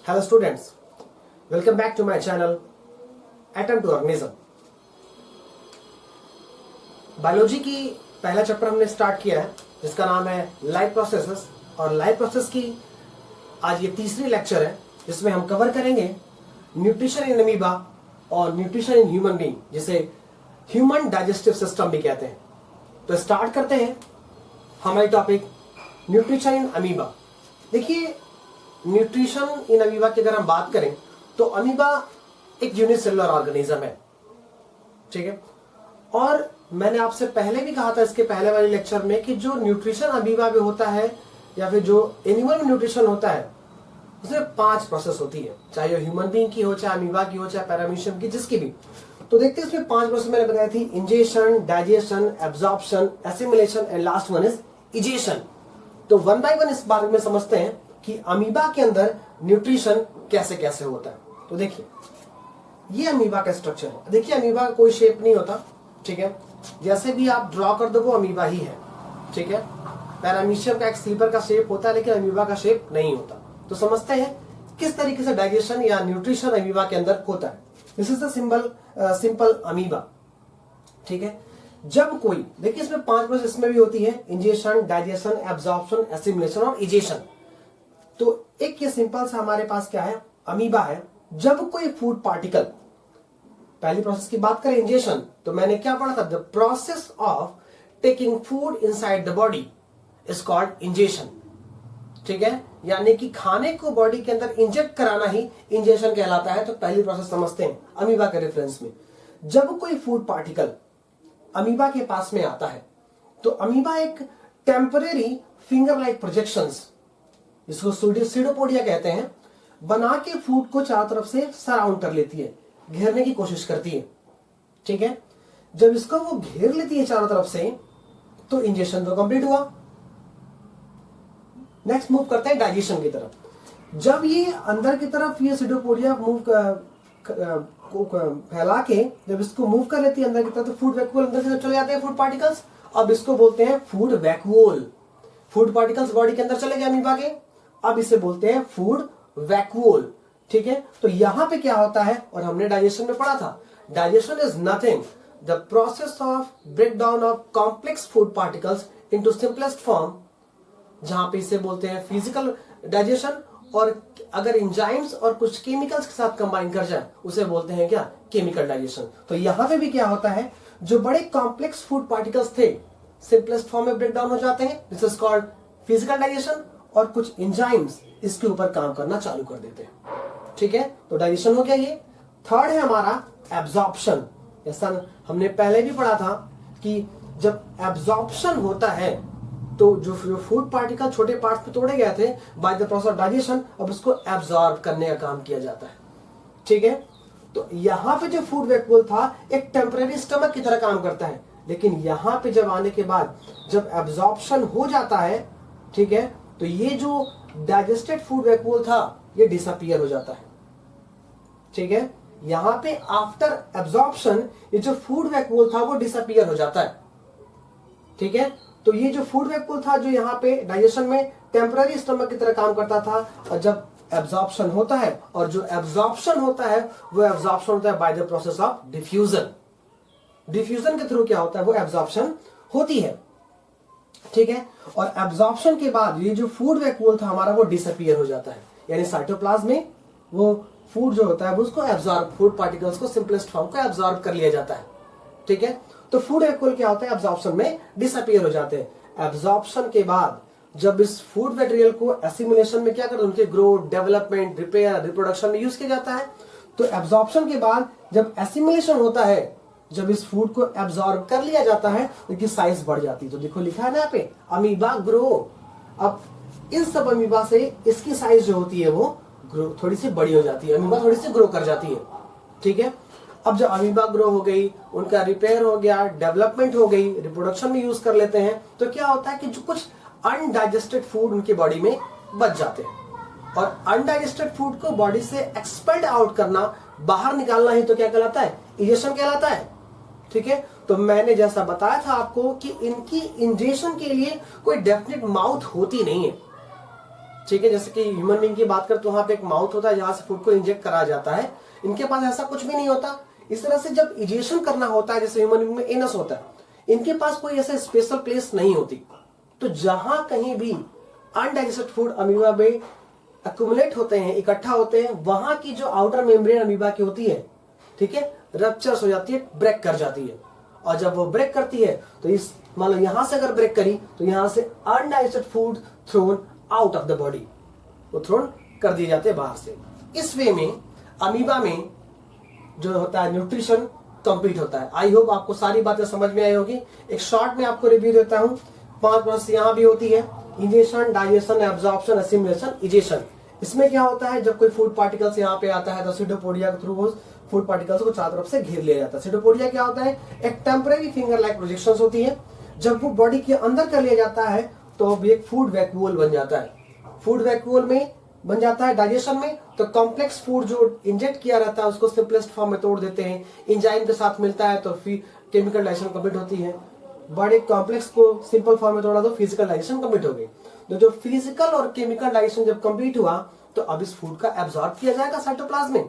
Hello students, welcome back to my channel Atom to Organism। Biology की पहला chapter हमने start किया है जिसका नाम है लाइफ प्रोसेसेस, और लाइफ प्रोसेस की आज ये तीसरी लेक्चर है जिसमें हम कवर करेंगे न्यूट्रिशन इन अमीबा और न्यूट्रिशन इन ह्यूमन बीइंग, जिसे ह्यूमन डाइजेस्टिव सिस्टम भी कहते हैं। तो स्टार्ट करते हैं हमारी टॉपिक न्यूट्रिशन इन अमीबा। देखिए, न्यूट्रिशन इन अमीबा की अगर हम बात करें तो अमीबा एक यूनिसेलुलर ऑर्गेनिज्म है, ठीक है। और मैंने आपसे पहले भी कहा था इसके पहले वाले लेक्चर में कि जो न्यूट्रिशन अमीबा में होता है या फिर जो एनिमल में न्यूट्रिशन होता है उसमें 5 प्रोसेस होती है, चाहे वो ह्यूमन बीइंग की हो, चाहे अमीबा की हो, चाहे पैरामीशियम की, जिसकी भी। तो देखते हैं इसमें 5 प्रोसेस मैंने बताई थी: ingestion, digestion, absorption, assimilation and last one is egestion. तो वन बाय वन इस बारे में समझते हैं कि अमीबा के अंदर न्यूट्रिशन कैसे कैसे होता है। तो देखिए, ये अमीबा का स्ट्रक्चर है। देखिए, अमीबा का कोई शेप नहीं होता, ठीक है। जैसे भी आप ड्रॉ कर दो वो अमीबा ही है, ठीक है। पैरामीशियम का एक स्लीपर का शेप होता है लेकिन अमीबा का शेप नहीं होता। तो समझते हैं किस तरीके से डाइजेशन या न्यूट्रिशन अमीबा के अंदर होता है। This is the simple amoeba, ठीक है। जब कोई, देखिए इसमें 5 प्रोसेस इसमें भी होती है: इंजेशन, डाइजेशन, एब्जॉर्प्शन, एसिमिलेशन और इजेशन। तो एक ये सिंपल सा हमारे पास क्या है, अमीबा है। जब कोई फूड पार्टिकल, पहली प्रोसेस की बात करें इंजेशन, तो मैंने क्या पढ़ा था? The process of taking food inside the body is called ingestion, ठीक है। यानी कि खाने को बॉडी के अंदर इंजेक्ट कराना ही इंजेशन कहलाता है। तो पहली प्रोसेस समझते हैं अमीबा के रेफरेंस में। जब कोई फूड पार्टिकल अमीबा के पास में आता है तो अमीबा एक टेम्परेरी फिंगर लाइक प्रोजेक्शंस, जिसको सीडोपोडिया कहते हैं, बना के फूड को चारों तरफ से सराउंड कर लेती है, घेरने की कोशिश करती है, ठीक है। जब इसको वो घेर लेती है चारों तरफ से तो इंजेशन तो कंप्लीट हुआ। नेक्स्ट मूव करते हैं डाइजेशन की तरफ। जब ये अंदर की तरफ ये सीडोपोडिया मूव फैला के जब इसको मूव कर लेती है अंदर की तरफ, तो फूड वैक्यूल अंदर की तरफ चले जाते हैं फूड पार्टिकल्स। अब इसको बोलते हैं food vacuole. Food particles body के अंदर चले गए अमीबा के, अब इसे बोलते हैं फूड वैक्यूल, ठीक है। तो यहां पे क्या होता है, और हमने डाइजेशन में पढ़ा था, digestion is nothing the process of break down of complex food particles into simplest form, जहां पे इसे बोलते हैं फिजिकल डाइजेशन। और अगर एंजाइम्स और कुछ केमिकल्स के साथ कंबाइन कर जाए उसे बोलते हैं क्या, केमिकल डाइजेशन। तो यहां पे भी क्या होता है, जो बड़े कॉम्प्लेक्स फूड पार्टिकल्स थे सिंपलेस्ट फॉर्म में ब्रेक डाउन हो जाते हैं, this is called physical digestion, और कुछ एंजाइम्स इसके ऊपर काम करना चालू कर देते हैं, ठीक है। तो डाइजेशन हो गया ये। थर्ड है हमारा एब्जॉर्प्शन। ऐसा हमने पहले भी पढ़ा था कि जब एब्जॉर्प्शन होता है तो जो फूड पार्टिकल छोटे पार्ट्स में तोड़े गए थे by the process of digestion, अब उसको एब्जॉर्ब करने का काम किया जाता है, ठीक है। तो यहां पे जो फूड वैक्यूल था एक टेम्परेरी स्टमक की तरह काम करता है, लेकिन यहां पे जब आने के बाद जब एब्जॉर्प्शन हो जाता है, ठीक है, तो ये जो डाइजेस्टेड फूड वैक्यूल था ये डिसअपीयर हो जाता है, ठीक है। यहां पे आफ्टर एब्जॉर्प्शन ये जो फूड वैक्यूल था वो डिसअपीयर हो जाता है, ठीक है। तो ये जो फूड वैक्यूल था जो यहाँ पे डाइजेशन में टेम्पररी स्टमक की तरह काम करता था, और जब एब्जॉर्प्शन होता है, और जो एब्जॉर्प्शन होता है वो एब्जॉर्प्शन होता है by the process of diffusion. Diffusion के थ्रू क्या होता है, वो एब्जॉर्प्शन होती है, ठीक है। और एब्जॉर्प्शन के बाद ये जो फूड वैक्यूल था हमारा वो डिसअपीयर हो जाता है, यानी साइटोप्लाज्म में वो फूड जो होता है वो उसको एब्जॉर्ब, फूड पार्टिकल्स को सिंपलेस्ट फॉर्म को एब्जॉर्ब कर लिया जाता है, ठीक है। तो फूड वैक्यूल क्या होता है, एब्जॉर्प्शन में डिसअपीयर हो जाते हैं। एब्जॉर्प्शन के बाद जब इस फूड मटेरियल को एसिमिलेशन में क्या करते हैं, उनके ग्रोथ, डेवलपमेंट, रिपेयर, रिप्रोडक्शन में यूज किया जाता है। तो एब्जॉर्प्शन के बाद जब एसिमिलेशन होता है, जब इस फूड को एब्जॉर्ब कर लिया जाता है तो इसकी साइज बढ़ जाती है। तो देखो लिखा है ना यहाँ पे, अमीबा ग्रो। अब इन सब अमीबा से इसकी साइज जो होती है वो ग्रो थोड़ी सी बड़ी हो जाती है, अमीबा थोड़ी सी ग्रो कर जाती है, ठीक है। अब जब अमीबा ग्रो हो गई, उनका रिपेयर हो गया, डेवलपमेंट हो गई, रिप्रोडक्शन में यूज कर लेते हैं, तो क्या होता है कि जो कुछ अनडाइजेस्टेड फूड उनकी बॉडी में बच जाते हैं। और अनडाइजेस्टेड फूड को बॉडी से एक्सपेल्ड आउट करना, बाहर निकालना ही तो क्या कहलाता है, इजेशन कहलाता है, ठीक है। तो मैंने जैसा बताया था आपको कि इनकी इंजेशन के लिए कोई डेफिनेट माउथ होती नहीं है, ठीक है, जैसे कि ह्यूमन बीइंग की बात करते तो वहां पे एक माउथ होता है जहां से फूड को इंजेक्ट करा जाता है। इनके पास ऐसा कुछ भी नहीं होता। इस तरह से जब इजेशन करना होता है, जैसे ह्यूमन बीइंग में एनस होता है, इनके पास कोई ऐसे स्पेशल प्लेस नहीं होती। तो जहां कहीं भी अनडाइजेस्टेड फूड अमीबा में एक्युमुलेट होते हैं, इकट्ठा होते हैं, वहां की जो आउटर मेम्ब्रेन अमीबा की होती है, ठीक है, रप्चर्स हो जाती है, ब्रेक कर जाती है। और जब वो ब्रेक करती है तो इस मान लो यहां से अगर ब्रेक करी तो यहां से undigested food thrown out of the body, वो थ्रोन कर दिए जाते हैं बाहर से। इस वे में अमीबा में जो होता है न्यूट्रिशन कंप्लीट होता है। आई होप आपको सारी बातें समझ में आई होगी। एक शॉर्ट में आपको रिव्यू देता हूं। 5 प्रोसेस यहां भी होती है, ingestion, digestion, absorption, assimilation, egestion. इसमें क्या होता है, जब कोई फूड पार्टिकल्स यहाँ पे आता है तो सीडोपोडिया के थ्रू वो फूड पार्टिकल्स को चारों तरफ से घेर लिया जाता है। सीडोपोडिया क्या होता है, एक टेम्परेरी फिंगर लाइक प्रोजेक्शंस होती है। जब वो बॉडी के अंदर कर लिया जाता है तो अब एक फूड वैक्यूल बन जाता है। फूड वैक्यूल में बन जाता है डाइजेशन में, तो कॉम्प्लेक्स फूड जो इंजेक्ट किया रहता है उसको सिंपलेस्ट फॉर्म में तोड़ देते हैं, एंजाइम के साथ मिलता है तो फिर केमिकल डाइजेशन कंप्लीट होती है। बड़े कॉम्प्लेक्स को सिंपल फॉर्म में तोड़ा तो फिजिकल डाइजेशन कंप्लीट हो गई। तो जो फिजिकल और केमिकल डाइजेशन जब कंप्लीट हुआ तो अब इस फूड का एब्जॉर्ब किया जाएगा, साइटोप्लाज्म में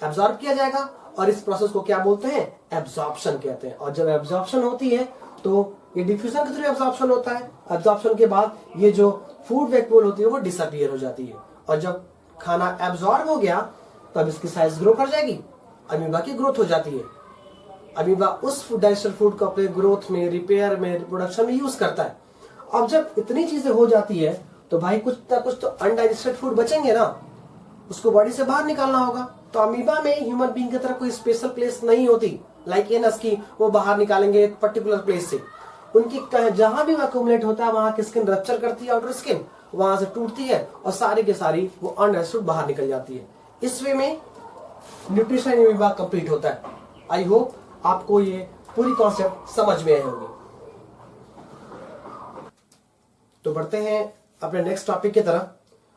एब्जॉर्ब किया जाएगा, और इस प्रोसेस को क्या बोलते हैं, एब्जॉर्प्शन कहते हैं। और जब एब्जॉर्प्शन होती है तो ये डिफ्यूजन के थ्रू एब्जॉर्प्शन होता है। एब्जॉर्प्शन के बाद ये जो फूड वैक्यूल होती है वो डिसअपीयर हो जाती है, और जब खाना एब्जॉर्ब हो गया तब इसकी साइज ग्रो कर जाएगी, अमीबा की ग्रोथ हो जाती है। अमीबा उस डाइजेस्टेड फूड को अपने ग्रोथ में, रिपेयर में, रिप्रोडक्शन में यूज करता है। अब जब इतनी चीजें हो जाती है तो भाई कुछ ना कुछ तो अनडाइजेस्टेड फूड बचेंगे ना, उसको बॉडी से बाहर निकालना होगा। तो अमीबा में ह्यूमन बीइंग की तरह कोई स्पेशल प्लेस नहीं होती लाइक एनस की, वो बाहर निकालेंगे एक पर्टिकुलर प्लेस से। उनकी जहां भी एक्युमुलेट होता है वहां की स्किन रप्चर करती है, आउटर स्किन वहां से टूटती है और सारी के सारी वो अनडाइजेस्टेड बाहर निकल जाती है। इस वे में न्यूट्रिशन अमीबा कंप्लीट होता है। आई होप आपको ये पूरी कॉन्सेप्ट समझ में आई होगी। तो बढ़ते हैं अपने नेक्स्ट टॉपिक की तरफ।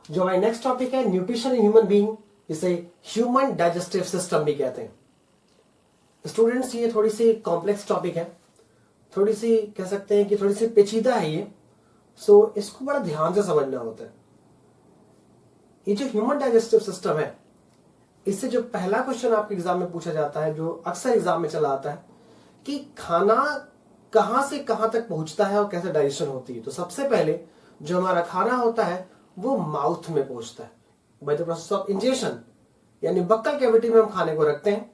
जो हमारी नेक्स्ट टॉपिक है न्यूट्रिशन इन ह्यूमन बीइंग, इसे ह्यूमन डाइजेस्टिव सिस्टम भी कहते हैं। स्टूडेंट्स ये थोड़ी सी कॉम्प्लेक्स टॉपिक है, थोड़ी सी कह सकते हैं कि थोड़ी सी पेचीदा है ये, सो इसको बड़ा ध्यान से समझना होता है। ये जो ह्यूमन डाइजेस्टिव सिस्टम है, इससे जो पहला क्वेश्चन आपके एग्जाम में पूछा जाता है, जो अक्सर एग्जाम में चला आता है, कि खाना कहां से कहां तक पहुंचता है और कैसे डाइजेशन होती है। तो सबसे पहले जो हमारा खाना होता है वो माउथ में पहुंचता है by the process of ingestion, यानी बक्कल कैविटी में हम खाने को रखते हैं।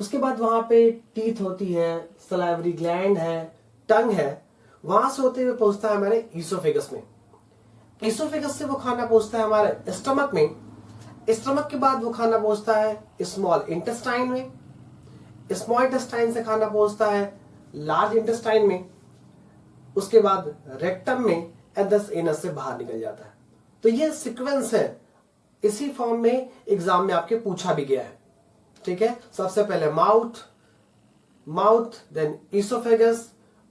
उसके बाद वहां पे टीथ होती है, सलाइवरी ग्लैंड है, टंग है, वहां से होते हुए पहुंचता है हमारे ईसोफेगस में। ईसोफेगस से वो खाना पहुंचता है हमारे स्टमक में। स्टमक के बाद वो खाना पहुंचता है स्मॉल इंटेस्टाइन में। स्मॉल इंटेस्टाइन से खाना पहुंचता है लार्ज इंटेस्टाइन में। उसके बाद रेक्टम में एंड दस एनस से बाहर निकल जाता है। तो ये सीक्वेंस है, इसी फॉर्म में एग्जाम में आपके पूछा भी गया है। ठीक है, सबसे पहले mouth, then oesophagus,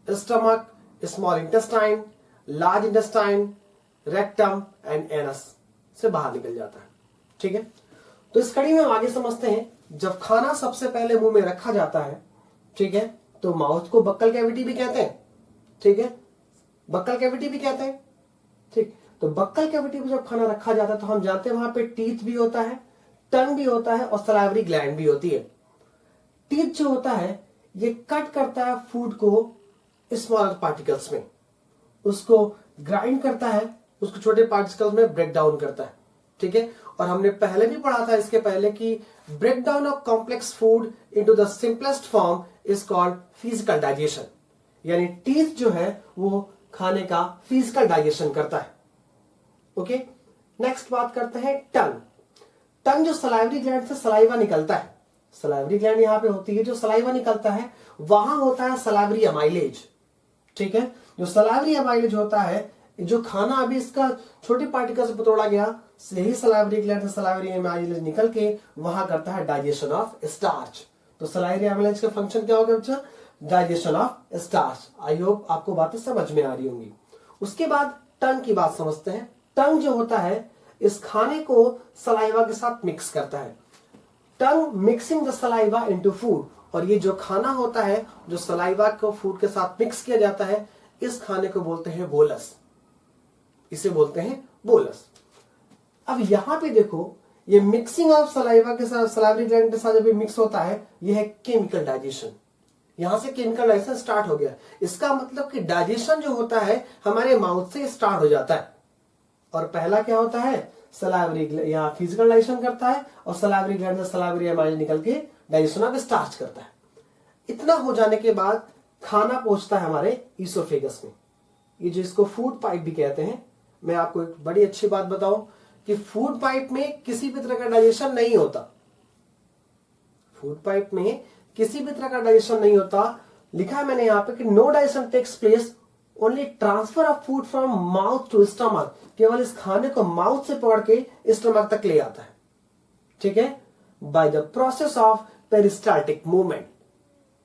stomach, small intestine, large intestine, rectum and anus से बाहर निकल जाता है। ठीक है, तो इस कड़ी में हम आगे समझते हैं। जब खाना सबसे पहले मुंह में रखा जाता है, ठीक है, तो माउथ को बक्कल कैविटी भी कहते हैं। ठीक है, बक्कल कैविटी भी कहते हैं। ठीक, तो बक्कल कैविटी में जब खाना रखा जाता है तो हम जानते हैं वहां पे टीथ भी होता है, टंग भी होता है और सलाइवरी ग्लैंड भी होती है। टीथ जो होता है ये कट करता है फूड को स्मॉल पार्टिकल्स में, उसको ग्राइंड करता है, उसको छोटे पार्टिकल्स में ब्रेक डाउन करता है। ठीक है, और हमने पहले भी पढ़ा था इसके पहले कि break down of complex food into the simplest form is called physical digestion. यानी टीथ जो है वो खाने का फिजिकल डाइजेशन करता है। ओके, नेक्स्ट बात करते हैं टंग जो सलाइवरी ग्लैंड से सलाइवा निकलता है। सलाइवरी ग्लैंड यहां पे होती है, जो सलाइवा निकलता है वहां होता है सलाइवरी अमाइलेज। ठीक है, जो सलाइवरी अमाइलेज होता है, जो खाना अभी इसका छोटे पार्टिकल से तोड़ा गया, यही सलाइवरी ग्लैंड से सलाइवरी अमाइलेज निकल के वहां करता है डाइजेशन ऑफ स्टार्च। तो सलाइवरी अमाइलेज का फंक्शन क्या होगा बच्चा? Digestion of starch. I hope आपको बातें समझ में आ रही होंगी। उसके बाद टंग की बात समझते हैं। टंग जो होता है इस खाने को सलाइवा के साथ मिक्स करता है। Tongue mixing the saliva into food, और ये जो खाना होता है जो सलाइवा को फूड के साथ मिक्स किया जाता है, इस खाने को बोलते हैं बोलस। इसे बोलते हैं बोलस। अब यहां पे देखो, ये मिक्सिंग ऑफ सलाइवा के साथ, सलाइवरी ग्लैंड के साथ जब मिक्स होता है, ये है केमिकल डाइजेशन। यहां से केमिकल डाइजेशन स्टार्ट हो गया। इसका मतलब कि डाइजेशन जो होता है हमारे माउथ से स्टार्ट हो जाता है। और पहला क्या होता है, सलाइवरी, यहाँ फिजिकल डाइजेशन करता है और सलाइवरी ग्लैंड से सलाइवरी एमाइल निकल के डाइजेशन ऑफ स्टार्च करता है। इतना हो जाने के बाद खाना पहुंचता है हमारे ईसोफेगस में। ये जो इसको फूड पाइप भी कहते हैं। मैं आपको एक बड़ी अच्छी बात बताऊं कि फूड पाइप में किसी भी तरह का डाइजेशन नहीं होता। फूड पाइप में किसी भी तरह का डाइजेशन नहीं होता। लिखा है मैंने यहां पे कि no digestion takes place, only transfer of food from mouth to stomach. केवल इस खाने को माउथ से पकड़ के स्टमक तक ले आता है, ठीक है, by the process of peristaltic movement.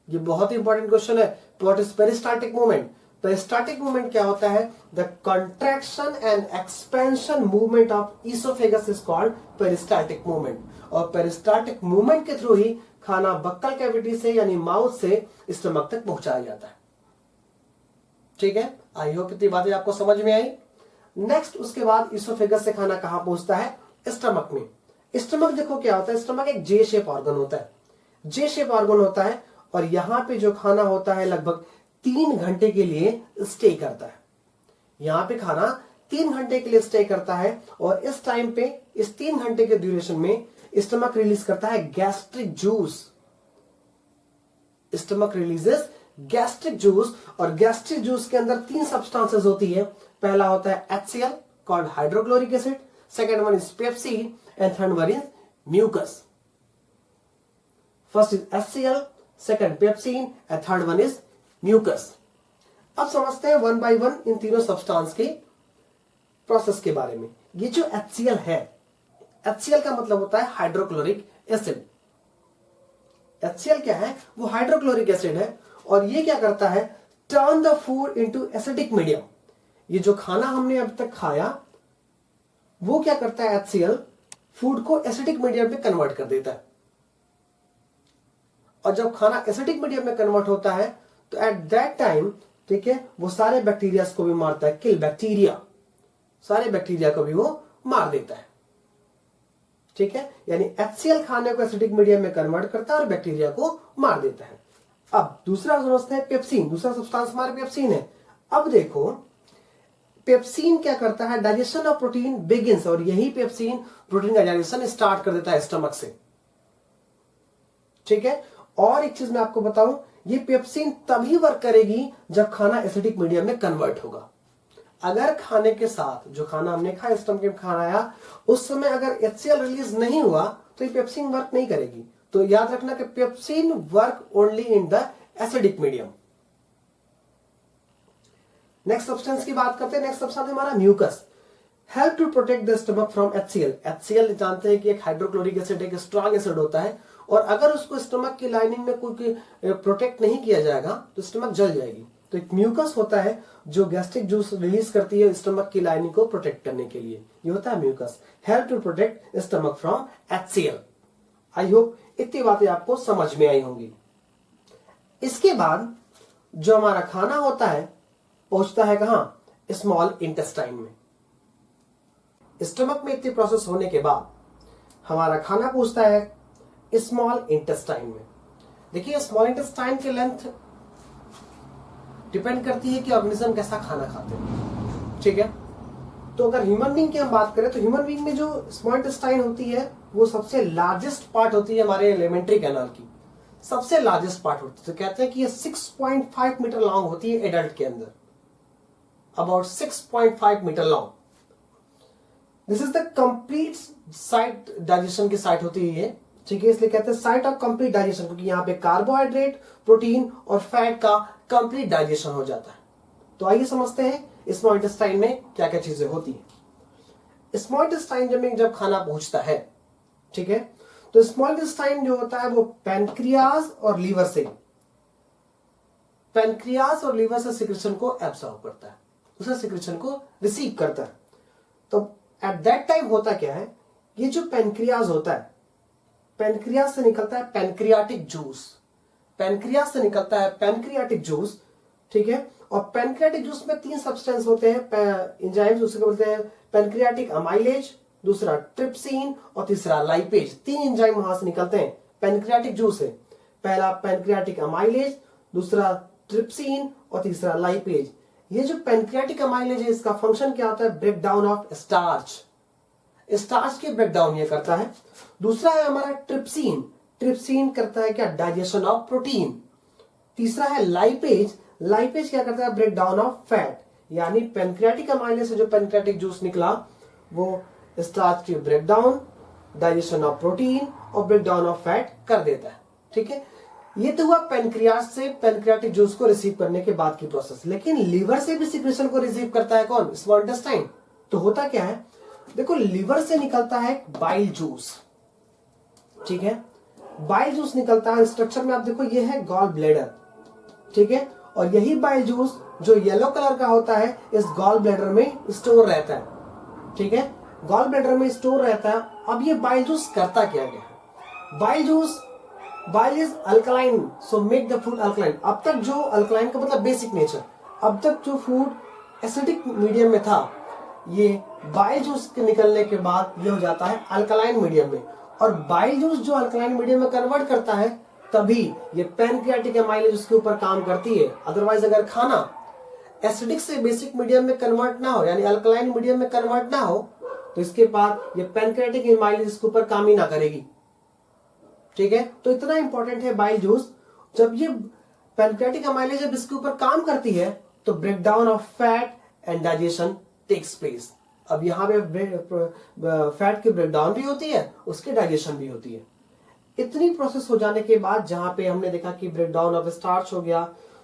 ये बहुत ही इंपॉर्टेंट क्वेश्चन है। What is peristaltic movement? Peristaltic movement क्या होता है? The contraction and expansion movement of oesophagus is called peristaltic movement. और पेरिस्टाल्टिक मूवमेंट के थ्रू ही खाना बक्कल कैविटी से यानी माउथ से स्टमक तक पहुंचाया जाता है। ठीक है, आई होप इतनी बातें आपको समझ में आई। नेक्स्ट, उसके बाद ईसोफेगस से खाना कहां पहुंचता है? स्टमक में। स्टमक देखो क्या होता है, स्टमक एक जे शेप ऑर्गन होता है। जे शेप ऑर्गन होता है और यहां पे जो खाना होता है लगभग 3 घंटे के लिए स्टे करता है। यहां पे खाना 3 घंटे के लिए स्टे करता है और इस टाइम पे, इस 3 घंटे के ड्यूरेशन में स्टमक रिलीज करता है gastric juice. Stomach releases gastric juice और गैस्ट्रिक जूस के अंदर 3 सब्सटेंसेस होती है। पहला होता है HCl called hydrochloric acid, second one is pepsin and third one is mucus. First is HCl, second pepsin and third one is mucus. अब समझते हैं वन बाय वन इन तीनों सब्सटेंस के प्रोसेस के बारे में। ये जो HCl है, HCl का मतलब होता है हाइड्रोक्लोरिक एसिड। HCl क्या है? वो हाइड्रोक्लोरिक एसिड है और ये क्या करता है? Turn the food into acidic medium. ये जो खाना हमने अब तक खाया वो क्या करता है? HCl फूड को एसिडिक मीडियम में कन्वर्ट कर देता है। और जब खाना एसिडिक मीडियम में कन्वर्ट होता है तो एट दैट टाइम, ठीक है, वो सारे बैक्टीरिया को भी मारता है, किल बैक्टीरिया, सारे बैक्टीरिया को भी वो मार देता है। ठीक है, यानी HCl खाने को एसिडिक मीडियम में कन्वर्ट करता है और बैक्टीरिया को मार देता है। अब दूसरा समझते हैं पेप्सिन। दूसरा सब्सटेंस हमारे पेप्सिन है। अब देखो पेप्सिन क्या करता है? डाइजेशन ऑफ प्रोटीन बिगिंस, और यही पेप्सिन प्रोटीन का डाइजेशन स्टार्ट कर देता है स्टमक से। ठीक है, और एक चीज मैं आपको बताऊं, ये पेप्सिन तभी वर्क करेगी जब खाना एसिडिक मीडियम में कन्वर्ट होगा। अगर खाने के साथ जो खाना हमने खाया, स्टमक में खाना आया, उस समय अगर HCl रिलीज नहीं हुआ तो ये पेप्सिन वर्क नहीं करेगी। तो याद रखना कि pepsin work only in the acidic medium. Next substance की बात करते हैं। नेक्स्ट सब्सटेंस हमारा mucus. Help to protect the stomach from HCl। HCl जानते हैं कि एक हाइड्रोक्लोरिक एसिड, एक स्ट्रॉन्ग एसिड होता है और अगर उसको स्टमक की लाइनिंग में कोई प्रोटेक्ट नहीं किया जाएगा तो स्टमक जल जाएगी। तो एक म्यूकस होता है जो गैस्ट्रिक जूस रिलीज करती है स्टमक की लाइनिंग को प्रोटेक्ट करने के लिए। ये होता है mucus. Help to protect stomach from HCl। I hope इतनी बातें आपको समझ में आई होंगी। इसके बाद जो हमारा खाना होता है पहुंचता है कहां? स्मॉल इंटेस्टाइन में। स्टमक में इतनी प्रोसेस होने के बाद हमारा खाना पहुंचता है स्मॉल इंटेस्टाइन में। देखिए स्मॉल इंटेस्टाइन की लेंथ डिपेंड करती है कि ऑर्गेनिज्म कैसा खाना खाते हैं। ठीक है, तो अगर ह्यूमन बीइंग की हम बात करें तो ह्यूमन बीइंग में जो स्मॉल इंटेस्टाइन होती है वो सबसे लार्जेस्ट पार्ट होती है हमारे एलिमेंट्री कैनाल की, सबसे लार्जेस्ट पार्ट होती है। तो कहते हैं कि ये 6.5 मीटर लॉन्ग होती है एडल्ट के अंदर, about 6.5 metre long. This is the complete site, digestion की साइट होती है ये। ठीक है, इसलिए कहते हैं साइट ऑफ कंप्लीट डाइजेशन, क्योंकि यहाँ पे कार्बोहाइड्रेट, प्रोटीन और फैट का कंप्लीट डाइजेशन हो जाता है। तो आइए समझते हैं स्मॉल इंटेस्टाइन में क्या क्या चीजें होती हैं। स्मॉल इंटेस्टाइन में जब खाना पहुंचता है, ठीक है, तो स्मॉल इंटेस्टाइन जो होता है वो पैनक्रियाज और लीवर से, पैनक्रियाज और लीवर से सिक्रेशन को एब्सॉर्ब करता है, उसे सिक्रेशन को रिसीव करता है। तो एट दैट टाइम होता क्या है, ये जो पैनक्रियाज होता है, पैनक्रियाज से निकलता है पैनक्रियाटिक जूस, पैनक्रियाज से निकलता है पैनक्रियाटिक जूस। ठीक है, और पैनक्रियाटिक जूस में 3 सब्सटेंस होते हैं, एंजाइम्स, उसको बोलते हैं पैनक्रियाटिक अमाइलेज, दूसरा ट्रिप्सिन और तीसरा लाइपेज। 3 एंजाइम वहां से निकलते हैं पैनक्रियाटिक जूस से। पहला पैनक्रियाटिक अमाइलेज, दूसरा ट्रिप्सिन और तीसरा लाइपेज। ये जो पैनक्रियाटिक अमाइलेज है इसका फंक्शन क्या होता है? Break down of starch, starch के ब्रेक डाउन ये करता है। दूसरा है हमारा ट्रिप्सिन, ट्रिप्सिन करता है क्या? Digestion of protein. तीसरा है लाइपेज, लाइपेज क्या करता है? Break down of fat. यानी पैनक्रियाटिक अमाइलेज से जो पैनक्रियाटिक जूस निकला वो स्टार्च की break down, digestion of protein और ब्रेक डाउन ऑफ फैट कर देता है। ठीक है, ये तो हुआ पैनक्रियास से पैनक्रियाटिक जूस को रिसीव करने के बाद की प्रोसेस। लेकिन लीवर से भी सिक्रेशन को रिसीव करता है कौन? Small intestine. तो होता क्या है, देखो लीवर से निकलता है बाइल जूस। ठीक है, बाइल जूस निकलता है। स्ट्रक्चर में आप देखो ये है गॉल ब्लैडर। ठीक है, और यही बाइल जूस जो येलो कलर का होता है इस गॉल ब्लैडर में स्टोर रहता है। ठीक है, गॉल ब्लैडर में स्टोर रहता है। अब ये बाइल जूस करता क्या है? Bile juice, bile is alkaline, so make the food alkaline. अब तक जो अल्कलाइन का मतलब बेसिक नेचर, अब तक जो फूड एसिडिक मीडियम में था, ये बाइल जूस के निकलने के बाद ये हो जाता है अल्कलाइन मीडियम में। और बाइल जूस जो अल्कलाइन मीडियम में कन्वर्ट करता है तभी ये पैनक्रियाटिक अमाइलेज उसके ऊपर काम करती है। अदरवाइज अगर खाना एसिडिक से बेसिक मीडियम में कन्वर्ट ना हो, यानी अल्कलाइन मीडियम में कन्वर्ट ना हो, तो इसके बाद ये पैनक्रियाटिक अमाइलेज इसके ऊपर काम ही ना करेगी। ठीक है, तो इतना इंपॉर्टेंट है बाइल जूस। जब ये पैनक्रियाटिक अमाइलेज जब इसके ऊपर काम करती है तो break down of fat and digestion takes place. अब यहाँ पे फैट की ब्रेक डाउन भी होती है, उसके डाइजेशन भी होती है। इतनी प्रोसेस हो जाने के बाद जहां पे हमने देखा कि ब्रेक डाउन ऑफ स्टार्च हो गया,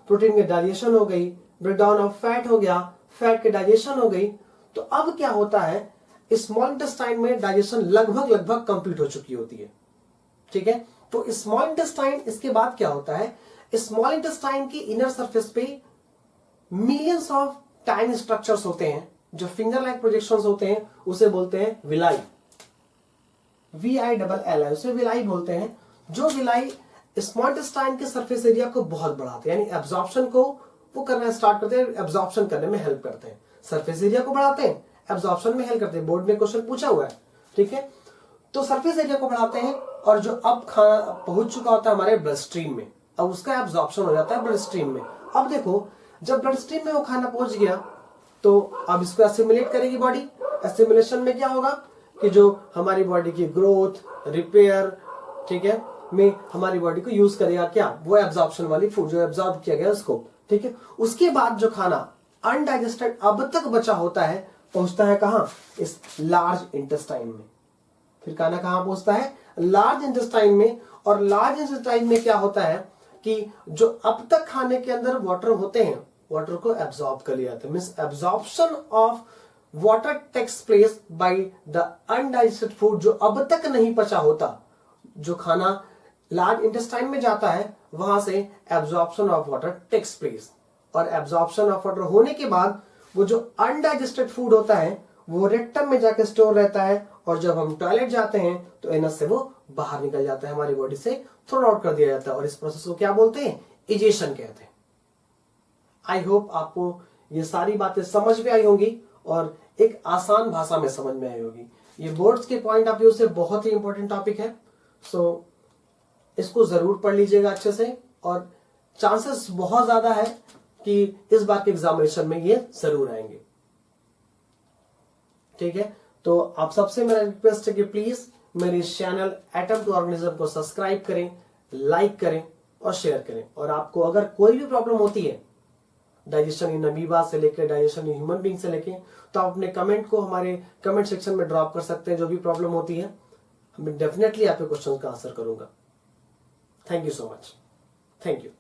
प्रोटीन की डाइजेशन हो गई, ब्रेक डाउन ऑफ फैट हो गया, फैट की डाइजेशन हो गई, तो अब क्या होता है, स्मॉल इंटेस्टाइन में डाइजेशन लगभग कंप्लीट हो चुकी होती है। ठीक है, तो स्मॉल इंटेस्टाइन, इसके बाद क्या होता है, स्मॉल इंटेस्टाइन की इनर सरफेस पे मिलियंस ऑफ टाइनी स्ट्रक्चर्स होते हैं जो फिंगर लाइक प्रोजेक्शंस होते हैं, उसे बोलते हैं विलाई। VILL उसे विलाई बोलते हैं। जो विलाई स्मॉल इंटेस्टाइन के सरफेस एरिया को बहुत बढ़ाते हैं, यानी एब्जॉर्प्शन को वो करना स्टार्ट करते हैं, एब्जॉर्प्शन करने में हेल्प करते हैं। सरफेस एरिया को बढ़ाते हैं, एब्जॉर्प्शन में हेल्प करते हैं। बोर्ड में क्वेश्चन पूछा हुआ है। ठीक है, तो सरफेस एरिया को बढ़ाते हैं और जो अब खाना पहुंच चुका होता है हमारे ब्लड स्ट्रीम में, अब उसका एब्जॉर्प्शन हो जाता है ब्लड स्ट्रीम में। अब देखो, जब ब्लड स्ट्रीम में वो खाना पहुंच गया तो अब इसको एसिमुलेट करेगी बॉडी। एसिमुलेशन में क्या होगा कि जो हमारी बॉडी की ग्रोथ, रिपेयर, ठीक है, में हमारी बॉडी को यूज करेगा क्या, वो एब्जॉर्प्शन वाली फूड जो एब्जॉर्ब किया गया उसको। ठीक है, उसके बाद जो खाना अनडाइजेस्टेड अब तक बचा होता है पहुंचता है कहां, इस लार्ज इंटेस्टाइन में। फिर खाना कहां पहुंचता है, लार्ज इंटेस्टाइन में। और लार्ज इंटेस्टाइन में क्या होता है कि जो अब तक खाने के अंदर वाटर होते हैं, वाटर को एब्जॉर्ब कर लिया जाता है। Means absorption of water takes place by the undigested food. जो अब तक नहीं पचा होता, जो खाना लार्ज इंटेस्टाइन में जाता है, वहां से absorption of water takes place. और एब्जॉर्प्शन ऑफ वाटर होने के बाद वो जो अनडाइजेस्टेड फूड होता है वो रेक्टम में जाके स्टोर रहता है, और जब हम टॉयलेट जाते हैं तो एनस से वो बाहर निकल जाता है, हमारी बॉडी से थ्रो आउट कर दिया जाता है। और इस प्रोसेस को क्या बोलते हैं, इजेशन कहते हैं। आई होप आपको ये सारी बातें समझ में आई होंगी और एक आसान भाषा में समझ में आई होगी। ये बोर्ड्स के पॉइंट ऑफ व्यू से बहुत ही इंपॉर्टेंट टॉपिक है, सो इसको जरूर पढ़ लीजिएगा अच्छे से। और चांसेस बहुत ज्यादा है कि इस बार के एग्जामिनेशन में ये जरूर आएंगे। ठीक है, तो आप सबसे मेरा रिक्वेस्ट है कि प्लीज मेरे चैनल एटम टू ऑर्गेनिज्म को सब्सक्राइब करें, लाइक करें और शेयर करें। और आपको अगर कोई भी प्रॉब्लम होती है डाइजेशन इन अमीबा से लेकर डाइजेशन इन ह्यूमन बीइंग से लेके, तो आप अपने कमेंट को हमारे कमेंट सेक्शन में ड्रॉप कर सकते हैं। जो भी प्रॉब्लम होती है मैं डेफिनेटली आपके क्वेश्चन का आंसर करूंगा। Thank you so much. Thank you.